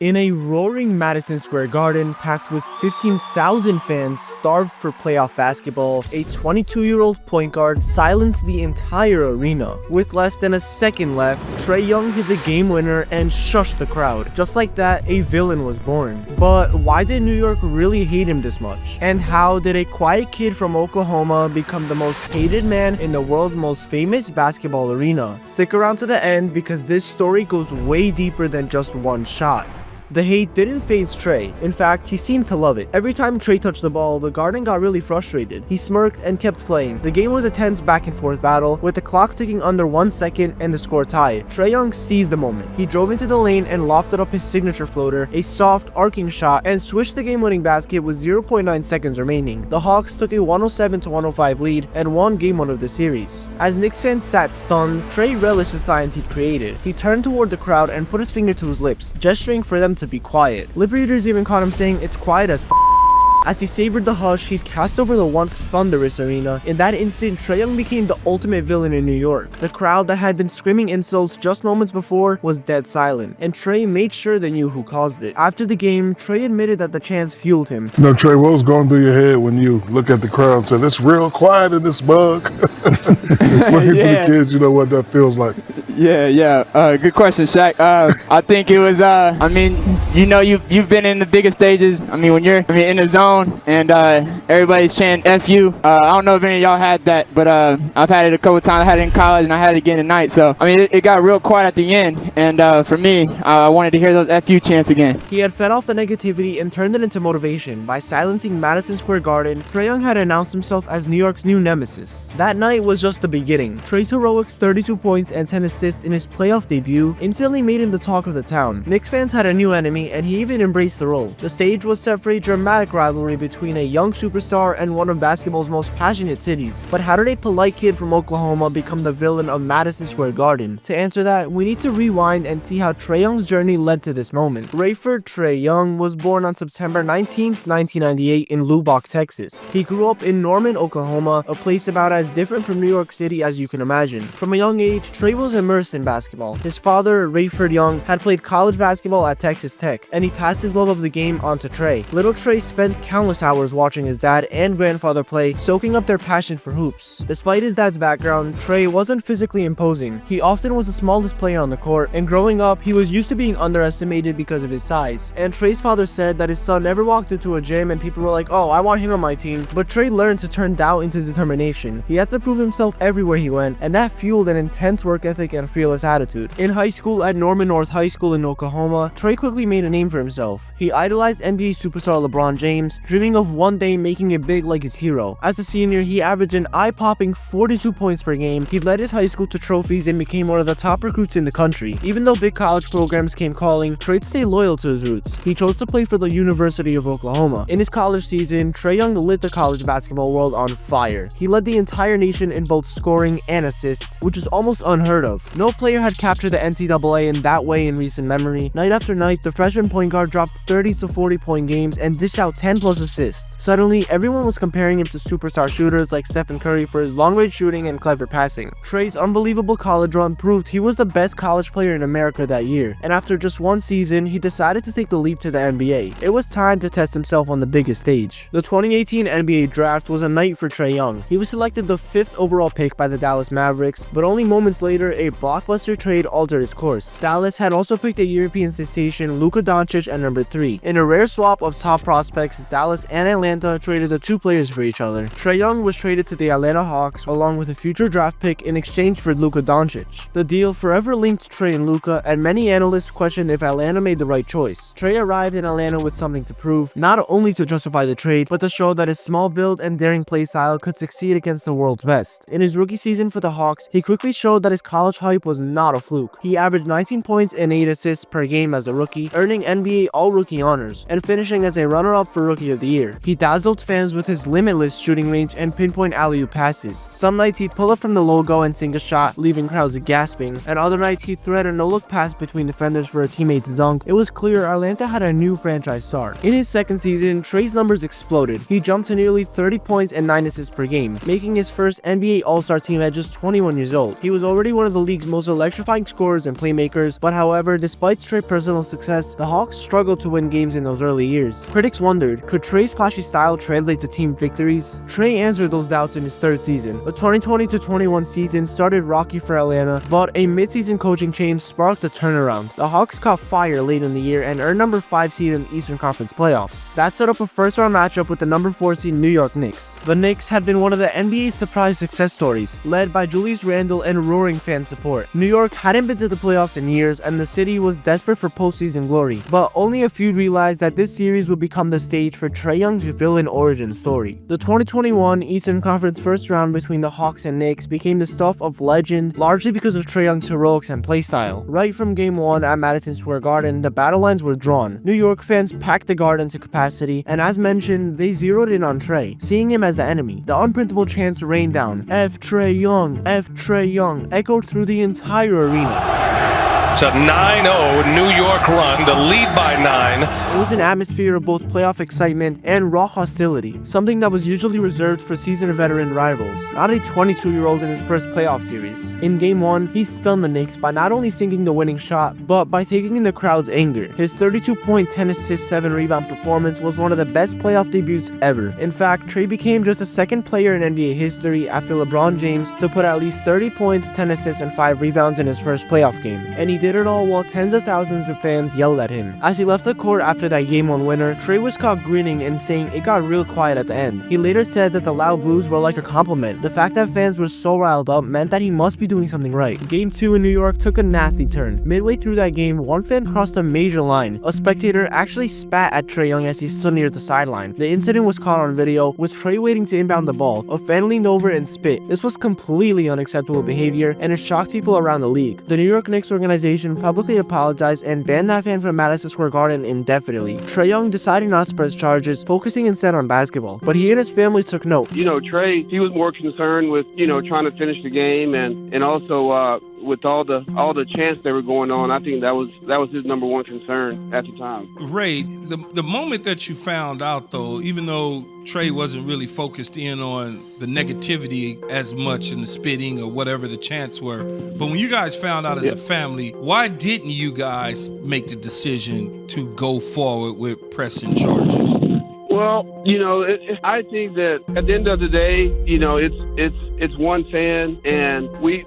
In a roaring Madison Square Garden packed with 15,000 fans starved for playoff basketball, a 22-year-old point guard silenced the entire arena. With less than a second left, Trae Young hit the game winner and shushed the crowd. Just like that, a villain was born. But why did New York really hate him this much? And how did a quiet kid from Oklahoma become the most hated man in the world's most famous basketball arena? Stick around to the end because this story goes way deeper than just one shot. The hate didn't faze Trae. In fact, he seemed to love it. Every time Trae touched the ball, the Garden got really frustrated. He smirked and kept playing. The game was a tense back and forth battle, with the clock ticking under 1 second and the score tied. Trae Young seized the moment. He drove into the lane and lofted up his signature floater, a soft, arcing shot, and swished the game-winning basket with 0.9 seconds remaining. The Hawks took a 107-105 lead and won Game 1 of the series. As Knicks fans sat stunned, Trae relished the science he'd created. He turned toward the crowd and put his finger to his lips, gesturing for them to be quiet. Lip readers even caught him saying, "It's quiet as f." As he savored the hush, he'd cast over the once thunderous arena. In that instant, Trae Young became the ultimate villain in New York. The crowd that had been screaming insults just moments before was dead silent, and Trae made sure they knew who caused it. After the game, Trae admitted that the chants fueled him. No, Trae, what was going through your head when you look at the crowd and said, "It's real quiet in this bug"? Explain to the kids, you know what that feels like. Good question, Shaq. I think it was, you've been in the biggest stages. When you're in the zone and everybody's chanting F you. I don't know if any of y'all had that, but I've had it a couple times. I had it in college and I had it again tonight. So, it got real quiet at the end. And for me, I wanted to hear those F you chants again. He had fed off the negativity and turned it into motivation. By silencing Madison Square Garden, Trae Young had announced himself as New York's new nemesis. That night was just the beginning. Trae's heroics 32 points and 10 assists in his playoff debut instantly made him the talk of the town. Knicks fans had a new enemy and he even embraced the role. The stage was set for a dramatic rivalry between a young superstar and one of basketball's most passionate cities. But how did a polite kid from Oklahoma become the villain of Madison Square Garden? To answer that, we need to rewind and see how Trae Young's journey led to this moment. Rayford Trae Young was born on September 19, 1998 in Lubbock, Texas. He grew up in Norman, Oklahoma, a place about as different from New York City as you can imagine. From a young age, Trae was immersed in basketball. His father, Rayford Young, had played college basketball at Texas Tech, and he passed his love of the game on to Trae. Little Trae spent countless hours watching his dad and grandfather play, soaking up their passion for hoops. Despite his dad's background, Trae wasn't physically imposing. He often was the smallest player on the court, and growing up, he was used to being underestimated because of his size. And Trae's father said that his son never walked into a gym and people were like, "Oh, I want him on my team." But Trae learned to turn doubt into determination. He had to prove himself everywhere he went, and that fueled an intense work ethic and fearless attitude. In high school at Norman North High School in Oklahoma, Trae quickly made a name for himself. He idolized NBA superstar LeBron James, dreaming of one day making it big like his hero. As a senior, he averaged an eye-popping 42 points per game. He led his high school to trophies and became one of the top recruits in the country. Even though big college programs came calling, Trae stayed loyal to his roots. He chose to play for the University of Oklahoma. In his college season, Trae Young lit the college basketball world on fire. He led the entire nation in both scoring and assists, which is almost unheard of. No player had captured the NCAA in that way in recent memory. Night after night, the freshman point guard dropped 30 to 40 point games and dished out 10 plus assists. Suddenly, everyone was comparing him to superstar shooters like Stephen Curry for his long-range shooting and clever passing. Trae's unbelievable college run proved he was the best college player in America that year, and after just one season, he decided to take the leap to the NBA. It was time to test himself on the biggest stage. The 2018 NBA draft was a night for Trae Young. He was selected the 5th overall pick by the Dallas Mavericks, but only moments later, a blockbuster trade altered its course. Dallas had also picked a European sensation, Luka Doncic, at number 3. In a rare swap of top prospects, Dallas and Atlanta traded the two players for each other. Trae Young was traded to the Atlanta Hawks along with a future draft pick in exchange for Luka Doncic. The deal forever linked Trae and Luka, and many analysts questioned if Atlanta made the right choice. Trae arrived in Atlanta with something to prove, not only to justify the trade, but to show that his small build and daring play style could succeed against the world's best. In his rookie season for the Hawks, he quickly showed that his college hype was not a fluke. He averaged 19 points and 8 assists per game as a rookie, earning NBA All-Rookie honors, and finishing as a runner-up for Rookie of the Year. He dazzled fans with his limitless shooting range and pinpoint alley-oop passes. Some nights he'd pull up from the logo and sink a shot, leaving crowds gasping, and other nights he'd thread a no-look pass between defenders for a teammate's dunk. It was clear Atlanta had a new franchise star. In his second season, Trae's numbers exploded. He jumped to nearly 30 points and 9 assists per game, making his first NBA All-Star team at just 21 years old. He was already one of the league's most electrifying scorers and playmakers, but however, despite Trae's personal success, the Hawks struggled to win games in those early years. Critics wondered, could Trae's flashy style translate to team victories? Trae answered those doubts in his third season. The 2020-21 season started rocky for Atlanta, but a mid-season coaching change sparked a turnaround. The Hawks caught fire late in the year and earned number 5 seed in the Eastern Conference playoffs. That set up a first-round matchup with the number 4 seed New York Knicks. The Knicks had been one of the NBA's surprise success stories, led by Julius Randle and roaring fan support. New York hadn't been to the playoffs in years, and the city was desperate for postseason glory, but only a few realized that this series would become the stage for Trae Young's villain origin story. The 2021 Eastern Conference first round between the Hawks and Knicks became the stuff of legend, largely because of Trae Young's heroics and playstyle. Right from Game 1 at Madison Square Garden, the battle lines were drawn. New York fans packed the Garden to capacity, and as mentioned, they zeroed in on Trae, seeing him as the enemy. The unprintable chants rained down, F Trae Young, F Trae Young, echoed through the entire arena. It's a 9-0 New York run to lead by 9. It was an atmosphere of both playoff excitement and raw hostility, something that was usually reserved for seasoned veteran rivals, not a 22-year-old in his first playoff series. In Game 1, he stunned the Knicks by not only sinking the winning shot, but by taking in the crowd's anger. His 32-point, 10-assist, 7-rebound performance was one of the best playoff debuts ever. In fact, Trae became just the second player in NBA history after LeBron James to put at least 30 points, 10 assists, and 5 rebounds in his first playoff game, and he did it all while tens of thousands of fans yelled at him. As he left the court after that Game 1 winner, Trae was caught grinning and saying it got real quiet at the end. He later said that the loud boos were like a compliment. The fact that fans were so riled up meant that he must be doing something right. Game 2 in New York took a nasty turn. Midway through that game, one fan crossed a major line. A spectator actually spat at Trae Young as he stood near the sideline. The incident was caught on video, with Trae waiting to inbound the ball. A fan leaned over and spit. This was completely unacceptable behavior, and it shocked people around the league. The New York Knicks organization publicly apologized and banned that fan from Madison Square Garden indefinitely. Trae Young decided not to press charges, focusing instead on basketball, but he and his family took note. You know, Trae, he was more concerned with, trying to finish the game and also with all the chants that were going on. I think that was his number one concern at the time. Ray, the moment that you found out, though, even though Trae wasn't really focused in on the negativity as much and the spitting or whatever the chants were, but when you guys found out as a family, why didn't you guys make the decision to go forward with pressing charges? Well, I think that at the end of the day, it's one fan, and we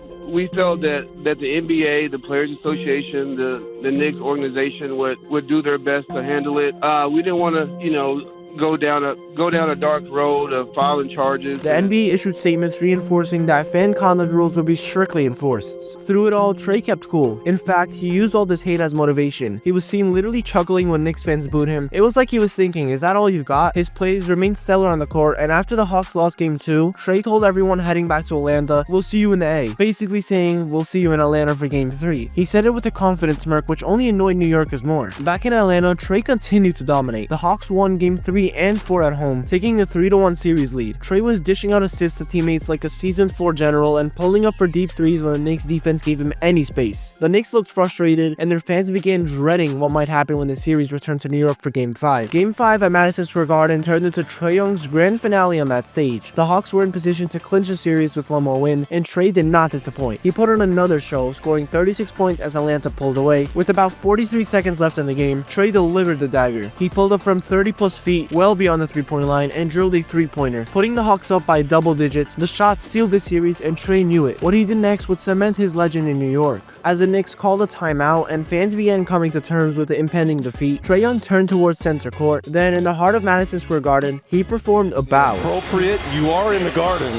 felt that the NBA, the Players Association, the Knicks organization would do their best to handle it. We didn't want to, go down a dark road of filing charges. The NBA issued statements reinforcing that fan conduct rules would be strictly enforced. Through it all, Trae kept cool. In fact, he used all this hate as motivation. He was seen literally chuckling when Knicks fans booed him. It was like he was thinking, is that all you've got? His plays remained stellar on the court, and after the Hawks lost Game 2, Trae told everyone heading back to Atlanta, "We'll see you in the A," basically saying, "We'll see you in Atlanta for Game 3. He said it with a confident smirk, which only annoyed New Yorkers more. Back in Atlanta, Trae continued to dominate. The Hawks won Game 3 and 4 at home, taking a 3-1 series lead. Trae was dishing out assists to teammates like a seasoned 4 general and pulling up for deep threes when the Knicks defense gave him any space. The Knicks looked frustrated, and their fans began dreading what might happen when the series returned to New York for Game 5. Game 5 at Madison Square Garden turned into Trae Young's grand finale on that stage. The Hawks were in position to clinch the series with one more win, and Trae did not disappoint. He put on another show, scoring 36 points as Atlanta pulled away. With about 43 seconds left in the game, Trae delivered the dagger. He pulled up from 30 plus feet, well beyond the three-point line, and drilled a three-pointer, putting the Hawks up by double digits. The shot sealed the series, and Trae knew it. What he did next would cement his legend in New York. As the Knicks called a timeout and fans began coming to terms with the impending defeat, Trae Young turned towards center court. Then, in the heart of Madison Square Garden, he performed a bow. Appropriate, you are in the Garden.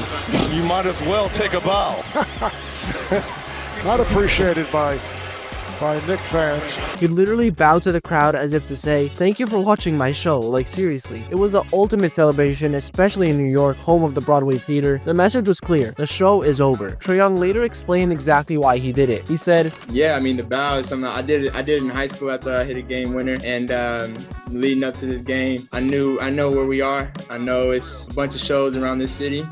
You might as well take a bow. Not appreciated by Knicks fans. He literally bowed to the crowd as if to say, "Thank you for watching my show." Like, seriously. It was the ultimate celebration, especially in New York, home of the Broadway Theater. The message was clear. The show is over. Trae Young later explained exactly why he did it. He said, Yeah, I mean, the bow is something I did it in high school after I hit a game winner, and leading up to this game, I know where we are. I know it's a bunch of shows around this city.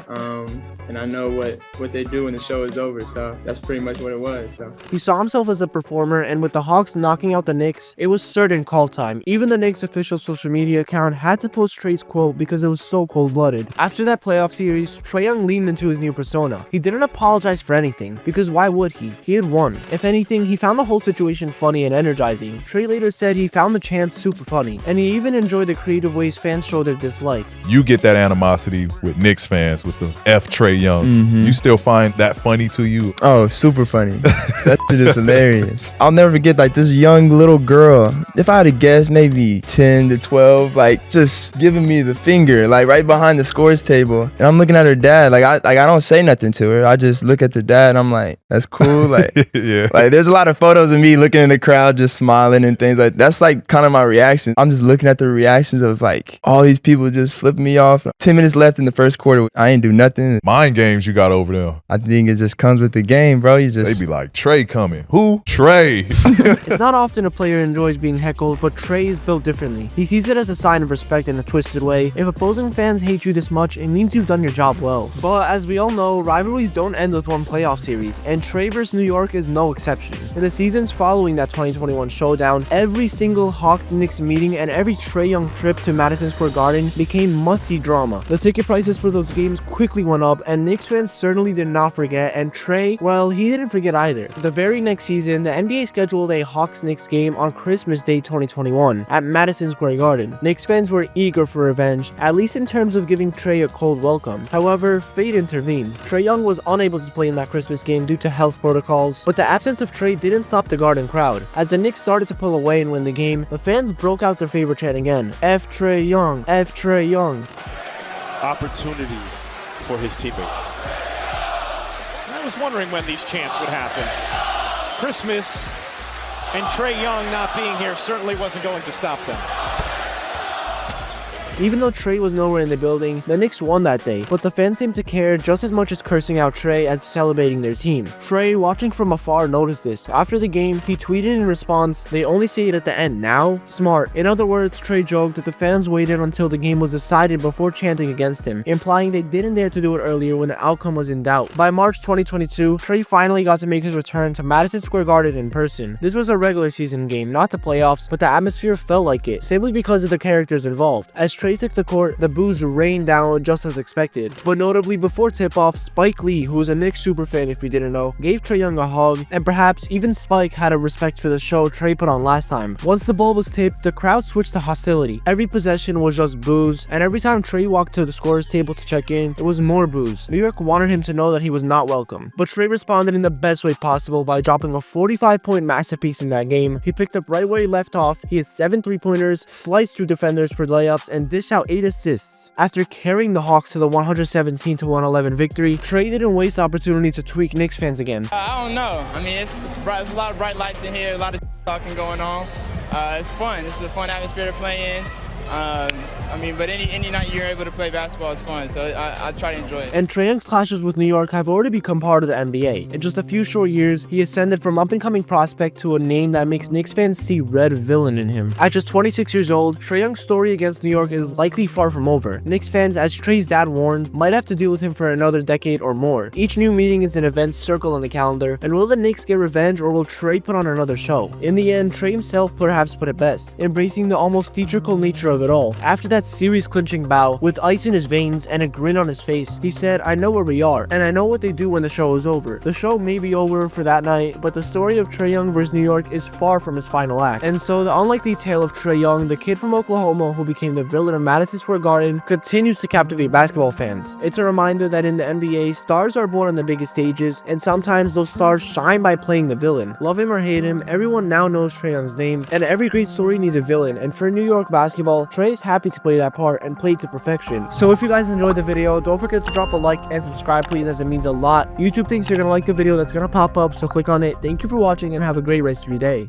and I know what they do when the show is over. So that's pretty much what it was. So He saw himself as a performer, and with the Hawks knocking out the Knicks, it was certain call time. Even the Knicks official social media account had to post Trae's quote because it was so cold-blooded. After that playoff series, Trae Young leaned into his new persona. He didn't apologize for anything, because why would he? He had won. If anything, he found the whole situation funny and energizing. Trae later said he found the chance super funny, and he even enjoyed the creative ways fans showed their dislike. You get that animosity with Knicks fans with the F Trae Young. You still find that funny to you? Oh, super funny. That shit is hilarious. I'll never forget like this young little girl, if I had to guess, maybe 10 to 12, like just giving me the finger, like right behind the scores table. And I'm looking at her dad, like I don't say nothing to her. I just look at the dad and I'm like, that's cool. Like, Yeah. like there's a lot of photos of me looking in the crowd, just smiling and things like that's like kind of my reaction. I'm just looking at the reactions of like all these people just flipping me off. 10 minutes left in the first quarter. I ain't do nothing. Mind games you got over there. I think it just comes with the game, bro. You just They be like, Trae coming. Who? Trae. It's not often a player enjoys being heckled, but Trae is built differently. He sees it as a sign of respect in a twisted way. If opposing fans hate you this much, it means you've done your job well. But as we all know, rivalries don't end with one playoff series, and Trae vs New York is no exception. In the seasons following that 2021 showdown, every single Hawks-Knicks meeting and every Trae Young trip to Madison Square Garden became must-see drama. The ticket prices for those games quickly went up, and Knicks fans certainly did not forget, and Trae, well, he didn't forget either. The very next season, the NBA scheduled a Hawks-Knicks game on Christmas Day 2021 at Madison Square Garden. Knicks fans were eager for revenge, at least in terms of giving Trae a cold welcome. However, fate intervened. Trae Young was unable to play in that Christmas game due to health protocols, but the absence of Trae didn't stop the Garden crowd. As the Knicks started to pull away and win the game, the fans broke out their favorite chant again. F Trae Young, F Trae Young. Opportunities for his teammates. I was wondering when these chants would happen. Christmas and Trae Young not being here certainly wasn't going to stop them. Even though Trae was nowhere in the building, the Knicks won that day, but the fans seemed to care just as much as cursing out Trae as celebrating their team. Trae, watching from afar, noticed this. After the game, he tweeted in response, "They only say it at the end now? Smart." In other words, Trae joked that the fans waited until the game was decided before chanting against him, implying they didn't dare to do it earlier when the outcome was in doubt. By March 2022, Trae finally got to make his return to Madison Square Garden in person. This was a regular season game, not the playoffs, but the atmosphere felt like it, simply because of the characters involved. As Trae took the court, the boos rained down just as expected. But notably, before tip-off, Spike Lee, who was a Knicks superfan if you didn't know, gave Trae Young a hug, and perhaps even Spike had a respect for the show Trae put on last time. Once the ball was tipped, the crowd switched to hostility. Every possession was just boos, and every time Trae walked to the scorer's table to check in, there was more boos. New York wanted him to know that he was not welcome. But Trae responded in the best way possible by dropping a 45-point masterpiece in that game. He picked up right where he left off. He had 7 3-pointers, sliced through defenders for layups, and dished out 8 assists. After carrying the Hawks to the 117-111 victory, Trae didn't waste the opportunity to tweak Knicks fans again. I don't know. I mean, it's a lot of bright lights in here, a lot of talking going on. It's fun. It's a fun atmosphere to play in. I mean, but any night you're able to play basketball is fun, so I try to enjoy it. And Trae Young's clashes with New York have already become part of the NBA. In just a few short years, he ascended from up-and-coming prospect to a name that makes Knicks fans see red villain in him. At just 26 years old, Trae Young's story against New York is likely far from over. Knicks fans, as Trae's dad warned, might have to deal with him for another decade or more. Each new meeting is an event circled on the calendar, and will the Knicks get revenge or will Trae put on another show? In the end, Trae himself perhaps put it best, embracing the almost theatrical nature of it all. After that series-clinching bow, with ice in his veins and a grin on his face, he said, "I know where we are, and I know what they do when the show is over." The show may be over for that night, but the story of Trae Young vs New York is far from its final act. And so the unlikely tale of Trae Young, the kid from Oklahoma who became the villain of Madison Square Garden, continues to captivate basketball fans. It's a reminder that in the NBA, stars are born on the biggest stages, and sometimes those stars shine by playing the villain. Love him or hate him, everyone now knows Trae Young's name, and every great story needs a villain, and for New York basketball, Trae is happy to play that part and play to perfection. So if you guys enjoyed the video, don't forget to drop a like and subscribe please, as it means a lot. YouTube thinks you're gonna like the video that's gonna pop up, so click on it. Thank you for watching and have a great rest of your day.